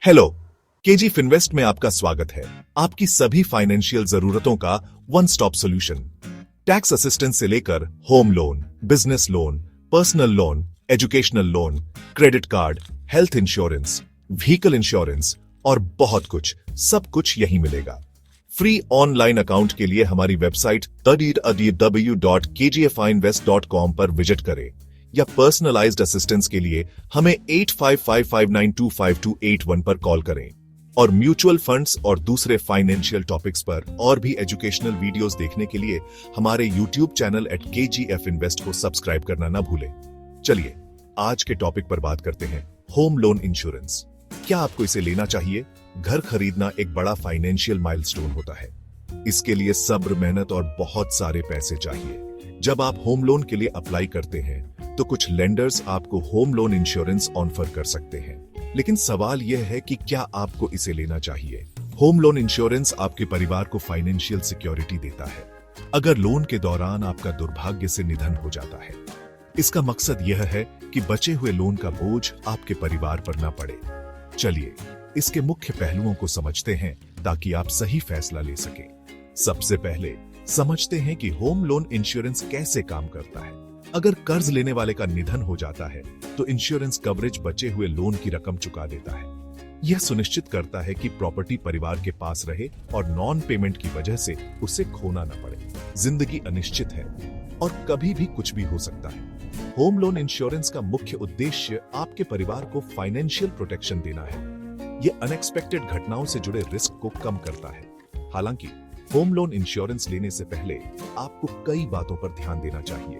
Hello, KG Finvest में आपका स्वागत है। आपकी सभी फाइनेंशियल जरूरतों का one stop solution. Tax assistance से लेकर home loan, business loan, personal loan, educational loan, credit card, health insurance, vehicle insurance और बहुत कुछ, सब कुछ यहीं मिलेगा। फ्री ऑनलाइन अकाउंट के लिए हमारी वेबसाइट www.kgfinvest.com पर विजिट करें या पर्सनलाइज्ड असिस्टेंस के लिए हमें 8555925281 पर कॉल करें। और म्यूचुअल फंड्स और दूसरे फाइनेंशियल टॉपिक्स पर और भी एजुकेशनल वीडियोस देखने के लिए हमारे यूट्यूब चैनल @KGF Invest को सब्सक्राइब करना ना भूलें। चलिए आज के टॉपिक पर बात करते हैं, होम लोन इंश्योरेंस। क्या आपको इसे लेना चाहिए? घर खरीदना एक बड़ा फाइनेंशियल माइलस्टोन होता है। इसके लिए सब्र, मेहनत और बहुत सारे पैसे चाहिए। जब आप होम लोन के लिए अप्लाई करते हैं तो कुछ लेंडर्स आपको होम लोन इंश्योरेंस ऑफर कर सकते हैं, लेकिन सवाल यह है कि क्या आपको इसे लेना चाहिए। होम लोन इंश्योरेंस आपके परिवार को फाइनेंशियल सिक्योरिटी देता है अगर लोन के दौरान आपका दुर्भाग्य से निधन हो जाता है। इसका मकसद यह है कि बचे हुए लोन का बोझ आपके परिवार पर ना पड़े। चलिए इसके मुख्य पहलुओं को समझते हैं ताकि आप सही फैसला ले सकें। सबसे पहले समझते हैं कि होम लोन इंश्योरेंस कैसे काम करता है। अगर कर्ज लेने वाले का निधन हो जाता है तो इंश्योरेंस कवरेज बचे हुए लोन की रकम चुका देता है। यह सुनिश्चित करता है कि प्रॉपर्टी परिवार के पास रहे और नॉन पेमेंट की वजह से उसे खोना न पड़े। जिंदगी अनिश्चित है और कभी भी कुछ भी हो सकता है। होम लोन इंश्योरेंस का मुख्य उद्देश्य आपके परिवार को फाइनेंशियल प्रोटेक्शन देना है। यह अनएक्सपेक्टेड घटनाओं से जुड़े रिस्क को कम करता है। हालांकि होम लोन इंश्योरेंस लेने से पहले आपको कई बातों पर ध्यान देना चाहिए।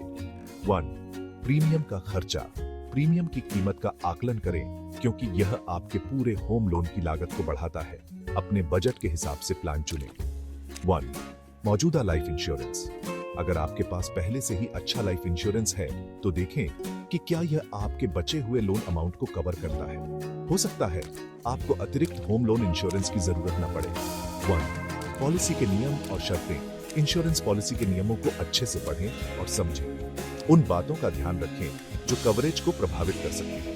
1. प्रीमियम का खर्चा। प्रीमियम की कीमत का आकलन करें क्योंकि यह आपके पूरे होम लोन की लागत को बढ़ाता है। अपने बजट के हिसाब से प्लान चुनें। 1. मौजूदा लाइफ इंश्योरेंस। अगर आपके पास पहले से ही अच्छा लाइफ इंश्योरेंस है तो देखें कि क्या यह आपके बचे हुए लोन अमाउंट को कवर करता है। हो सकता है आपको अतिरिक्त होम लोन इंश्योरेंस की जरूरत न पड़े। 1. पॉलिसी के नियम और शर्तें। इंश्योरेंस पॉलिसी के नियमों को अच्छे से पढ़ें और समझें। उन बातों का ध्यान रखें जो कवरेज को प्रभावित कर सकती है।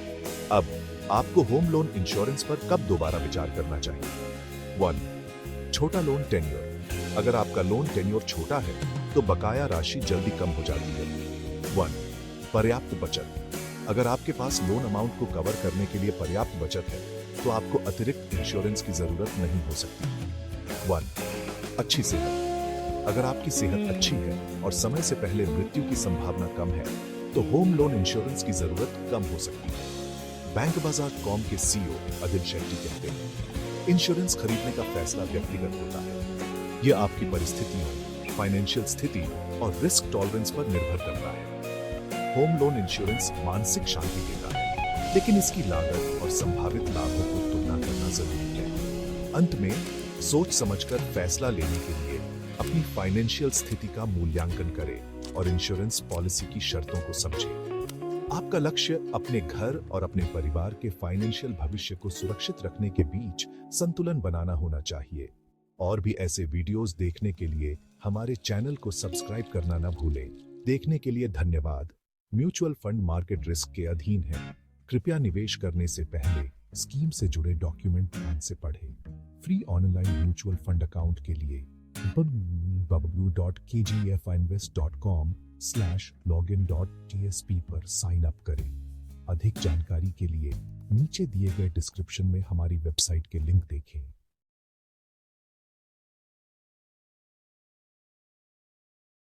अब आपको होम लोन इंश्योरेंस पर कब दोबारा विचार करना चाहिए। 1. छोटा लोन टेन्योर। अगर आपका लोन टेन्योर छोटा है तो बकाया राशि जल्दी कम हो जाती है। 1. पर्याप्त बचत। अगर आपके पास लोन अमाउंट को कवर करने के लिए पर्याप्त बचत है तो आपको अतिरिक्त इंश्योरेंस की जरूरत नहीं हो सकती। 1. अच्छी सेहत। अगर आपकी सेहत अच्छी है और समय से पहले मृत्यु की संभावना कम है तो होम लोन इंश्योरेंस की जरूरत कम हो सकती है। बैंकबाजार.com के CEO अदिल शेट्टी कहते हैं, इंश्योरेंस खरीदने का फैसला व्यक्तिगत होता है। यह आपकी परिस्थितियों, फाइनेंशियल स्थिति और रिस्क टॉलरेंस पर निर्भर करता है। होम लोन इंश्योरेंस मानसिक शांति देता है, लेकिन इसकी लागत और संभावित लाभों को तुलना करना जरूरी है। अंत में सोच समझकर फैसला लेने के लिए अपनी फाइनेंशियल स्थिति का मूल्यांकन करें और इंश्योरेंस पॉलिसी की शर्तों को समझें। आपका लक्ष्य अपने घर और अपने परिवार के फाइनेंशियल भविष्य को सुरक्षित रखने के बीच संतुलन बनाना होना चाहिए। और भी ऐसे वीडियोस देखने के लिए हमारे चैनल को सब्सक्राइब करना न भूलें। देखने के लिए धन्यवाद। म्यूचुअल फंड मार्केट रिस्क के अधीन है। कृपया निवेश करने से पहले स्कीम से जुड़े डॉक्यूमेंट ध्यान से पढ़ें। Free online mutual fund account के लिए www.kgfinvest.com/login.tsp पर साइन अप करें। अधिक जानकारी के लिए नीचे दिए गए डिस्क्रिप्शन में हमारी वेबसाइट के लिंक देखें।